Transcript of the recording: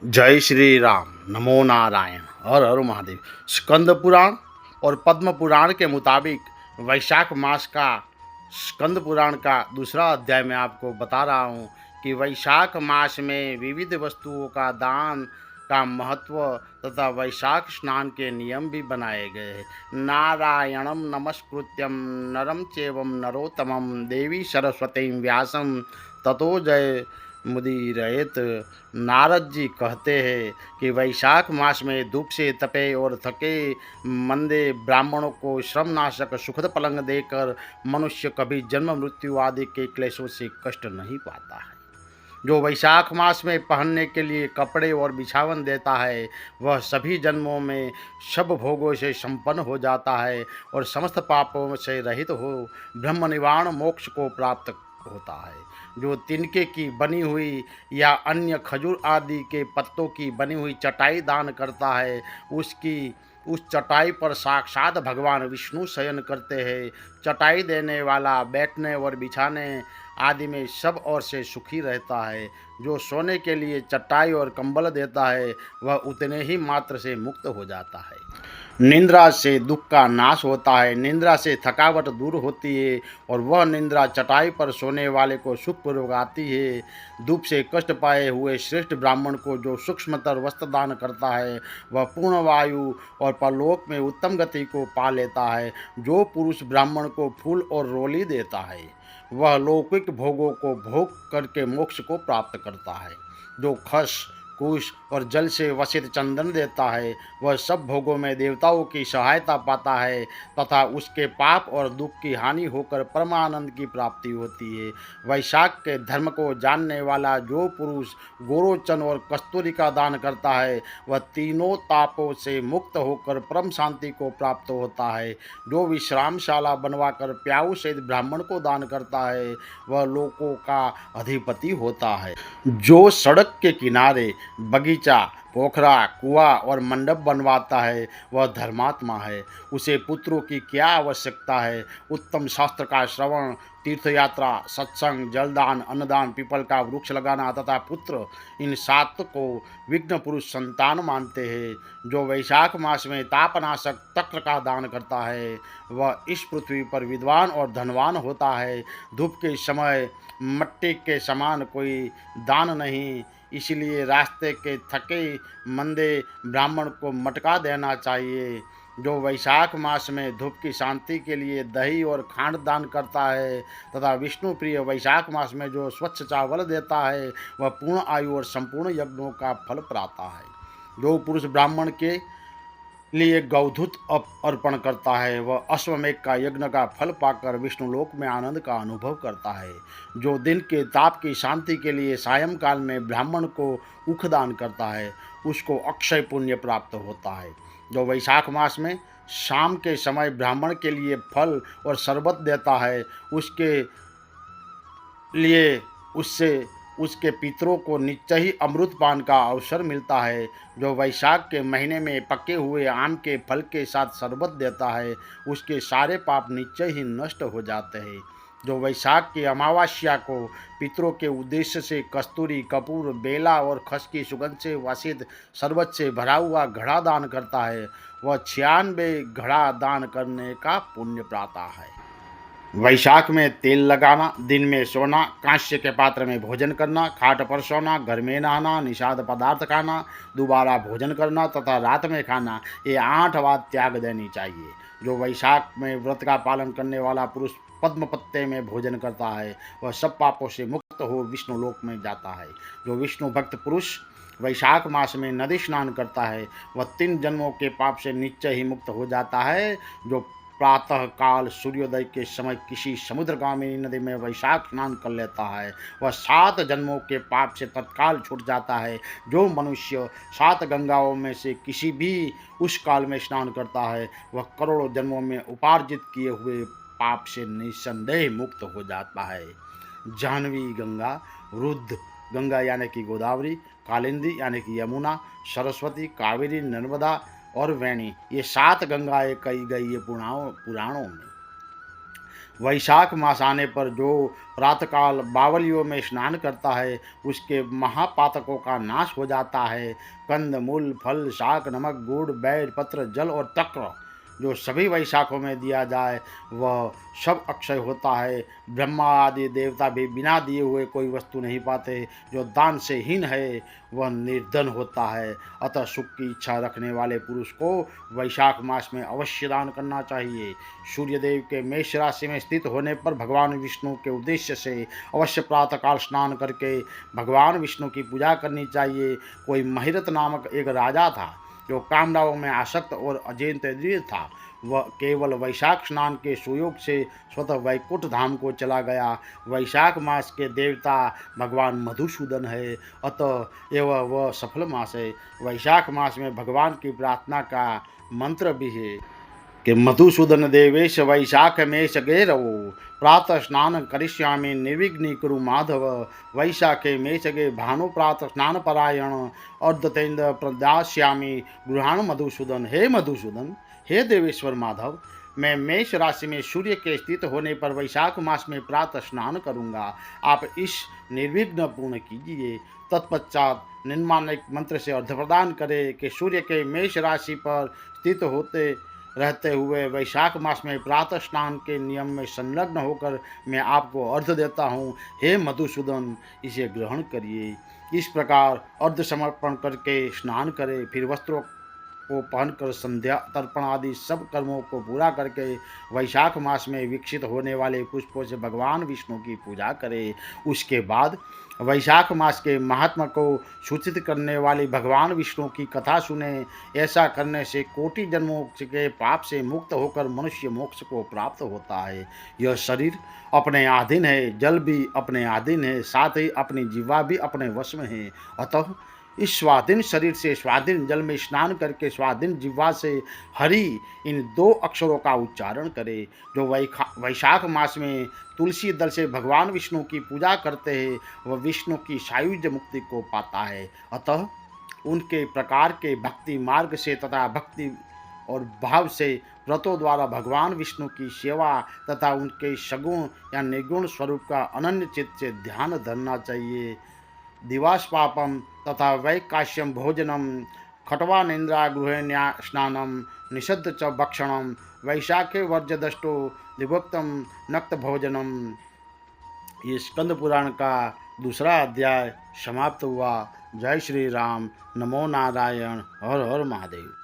जय श्री राम। नमो नारायण। हर हर महादेव। स्कंद पुराण और पद्म पुराण के मुताबिक वैशाख मास का स्कंद पुराण का दूसरा अध्याय में आपको बता रहा हूँ कि वैशाख मास में विविध वस्तुओं का दान का महत्व तथा वैशाख स्नान के नियम भी बनाए गए हैं। नारायणम नमस्कृत्यम नरम चैवम नरोत्तमम देवी सरस्वती व्यासम ततो जय मुदीरयेत। नारद जी कहते हैं कि वैशाख मास में धूप से तपे और थके मंदे ब्राह्मणों को श्रमनाशक सुखद पलंग देकर मनुष्य कभी जन्म मृत्यु आदि के क्लेशों से कष्ट नहीं पाता है। जो वैशाख मास में पहनने के लिए कपड़े और बिछावन देता है, वह सभी जन्मों में सब भोगों से संपन्न हो जाता है और समस्त पापों से रहित हो ब्रह्म निवारण मोक्ष को प्राप्त होता है। जो तिनके की बनी हुई या अन्य खजूर आदि के पत्तों की बनी हुई चटाई दान करता है, उसकी उस चटाई पर साक्षात भगवान विष्णु शयन करते हैं। चटाई देने वाला बैठने और बिछाने आदि में सब ओर से सुखी रहता है। जो सोने के लिए चटाई और कंबल देता है, वह उतने ही मात्र से मुक्त हो जाता है। निंद्रा से दुख का नाश होता है, निंद्रा से थकावट दूर होती है और वह निंद्रा चटाई पर सोने वाले को सुखपूर्वक आती है। धूप से कष्ट पाए हुए श्रेष्ठ ब्राह्मण को जो सूक्ष्मतर वस्त्र दान करता है, वह पूर्ण वायु और परलोक में उत्तम गति को पा लेता है। जो पुरुष ब्राह्मण को फूल और रोली देता है, वह लौकिक भोगों को भोग करके मोक्ष को प्राप्त करता है। जो खस कुश और जल से वसित चंदन देता है, वह सब भोगों में देवताओं की सहायता पाता है तथा उसके पाप और दुख की हानि होकर परमानंद की प्राप्ति होती है। वैशाख के धर्म को जानने वाला जो पुरुष गोरोचन और कस्तूरी का दान करता है, वह तीनों तापों से मुक्त होकर परम शांति को प्राप्त होता है। जो विश्रामशाला बनवाकर प्याऊ सहित ब्राह्मण को दान करता है, वह लोकों का अधिपति होता है। जो सड़क के किनारे बगीचा, पोखरा, कुआं और मंडप बनवाता है, वह धर्मात्मा है। उसे पुत्रों की क्या आवश्यकता है। उत्तम शास्त्र का श्रवण, तीर्थ यात्रा, सत्संग, जलदान, अन्नदान, पीपल का वृक्ष लगाना तथा पुत्र, इन सात को विघ्न पुरुष संतान मानते हैं। जो वैशाख मास में तापनाशक तक्र का दान करता है, वह इस पृथ्वी पर विद्वान और धनवान होता है। धूप के समय मट्टी के समान कोई दान नहीं, इसलिए रास्ते के थके मंदे ब्राह्मण को मटका देना चाहिए। जो वैशाख मास में धूप की शांति के लिए दही और खांड दान करता है तथा विष्णु प्रिय वैशाख मास में जो स्वच्छ चावल देता है, वह पूर्ण आयु और संपूर्ण यज्ञों का फल पाता है। जो पुरुष ब्राह्मण के लिए गौधूत अर्पण करता है, वह अश्वमेघ का यज्ञ का फल पाकर विष्णु लोक में आनंद का अनुभव करता है। जो दिन के ताप की शांति के लिए सायंकाल में ब्राह्मण को उख दान करता है, उसको अक्षय पुण्य प्राप्त होता है। जो वैशाख मास में शाम के समय ब्राह्मण के लिए फल और शरबत देता है, उसके लिए उससे उसके पितरों को निश्चय ही अमृत पान का अवसर मिलता है। जो वैशाख के महीने में पके हुए आम के फल के साथ शरबत देता है, उसके सारे पाप निश्चय ही नष्ट हो जाते हैं। जो वैशाख की अमावस्या को पितरों के उद्देश्य से कस्तूरी, कपूर, बेला और खस की सुगंध से वासित शरबत से भरा हुआ घड़ा दान करता है, वह 96 घड़ा दान करने का पुण्य पाता है। वैशाख में तेल लगाना, दिन में सोना, कांस्य के पात्र में भोजन करना, खाट पर सोना, घर में नहाना, निषाद पदार्थ खाना, दोबारा भोजन करना तथा रात में खाना, ये 8 बात त्याग देनी चाहिए। जो वैशाख में व्रत का पालन करने वाला पुरुष पद्म पत्ते में भोजन करता है, वह सब पापों से मुक्त हो विष्णु लोक में जाता है। जो विष्णु भक्त पुरुष वैशाख मास में नदी स्नान करता है, वह 3 जन्मों के पाप से निश्चय ही मुक्त हो जाता है। जो प्रातः काल सूर्योदय के समय किसी समुद्रगामी नदी में वैशाख स्नान कर लेता है, वह 7 जन्मों के पाप से तत्काल छूट जाता है। जो मनुष्य 7 गंगाओं में से किसी भी उस काल में स्नान करता है, वह करोड़ों जन्मों में उपार्जित किए हुए पाप से निस्संदेह मुक्त हो जाता है। जाह्नवी गंगा, रुद्र गंगा यानी कि गोदावरी, कालिंदी यानी कि यमुना, सरस्वती, कावेरी, नर्मदा और वैणी, ये 7 गंगाएं कही गई है पुराणों में। वैशाख मास आने पर जो प्रातःकाल बावलियों में स्नान करता है उसके महापातकों का नाश हो जाता है। कंद मूल फल शाक नमक गुड़ बैर पत्र जल और तक्र जो सभी वैशाखों में दिया जाए वह सब अक्षय होता है। ब्रह्मा आदि देवता भी बिना दिए हुए कोई वस्तु नहीं पाते। जो दान से हीन है वह निर्धन होता है। अतः सुख की इच्छा रखने वाले पुरुष को वैशाख मास में अवश्य दान करना चाहिए। सूर्यदेव के मेष राशि में स्थित होने पर भगवान विष्णु के उद्देश्य से अवश्य प्रातःकाल स्नान करके भगवान विष्णु की पूजा करनी चाहिए। कोई महिरत नामक एक राजा था जो कामनाओं में आसक्त और अजितेंद्रिय था। वह केवल वैशाख स्नान के सुयोग से स्वतः वैकुंठ धाम को चला गया। वैशाख मास के देवता भगवान मधुसूदन है, अतः एवं वह सफल मास है। वैशाख मास में भगवान की प्रार्थना का मंत्र भी है कि मधुसूदन देवेश वैशाख में सगेरवो प्रातः स्नान करिष्यामि निर्विघ्नी कुरु माधव। वैशाखे में सगे भानु प्रातः स्नान परायण अर्धतेन्द्र प्रदास्यामि गृहाण मधुसूदन। हे मधुसूदन, हे देवेश्वर माधव, मैं मेष राशि में सूर्य के स्थित होने पर वैशाख मास में प्रातः स्नान करूंगा। आप इस निर्विघ्न पूर्ण कीजिए। तत्पश्चात निम्नलिखित मंत्र से अर्घ्य प्रदान करें कि सूर्य के मेष राशि पर स्थित होते रहते हुए वैशाख मास में प्रातः स्नान के नियम में संलग्न होकर मैं आपको अर्घ्य देता हूँ। हे मधुसूदन, इसे ग्रहण करिए। इस प्रकार अर्घ्य समर्पण करके स्नान करें, फिर वस्त्रों को पहनकर संध्या तर्पण आदि सब कर्मों को पूरा करके वैशाख मास में विकसित होने वाले पुष्पों से भगवान विष्णु की पूजा करें। उसके बाद वैशाख मास के महात्मा को सूचित करने वाली भगवान विष्णु की कथा सुने। ऐसा करने से कोटि जन्मों के पाप से मुक्त होकर मनुष्य मोक्ष को प्राप्त होता है। यह शरीर अपने अधीन है, जल भी अपने अधीन है, साथ ही अपनी जीवा भी अपने वश में है। अतः इस स्वाधीन शरीर से स्वाधीन जल में स्नान करके स्वाधीन जिह्वा से हरि इन दो अक्षरों का उच्चारण करे। जो वैशाख मास में तुलसी दल से भगवान विष्णु की पूजा करते हैं वह विष्णु की सायुज मुक्ति को पाता है। अतः उनके प्रकार के भक्ति मार्ग से तथा भक्ति और भाव से व्रतों द्वारा भगवान विष्णु की सेवा तथा उनके सगुण या निर्गुण स्वरूप का अनन्य चित्त से ध्यान धरना चाहिए। दिवास पापम तथा वैकाश्यम भोजनम खटवा निंद्रा गृहिण्या स्नानम निषद्ध च भक्षणम वैशाखे वर्जदष्टो दिवक्तम नक्त भोजनम। ये स्कंद पुराण का दूसरा अध्याय समाप्त हुआ। जय श्री राम। नमो नारायण। हर हर महादेव।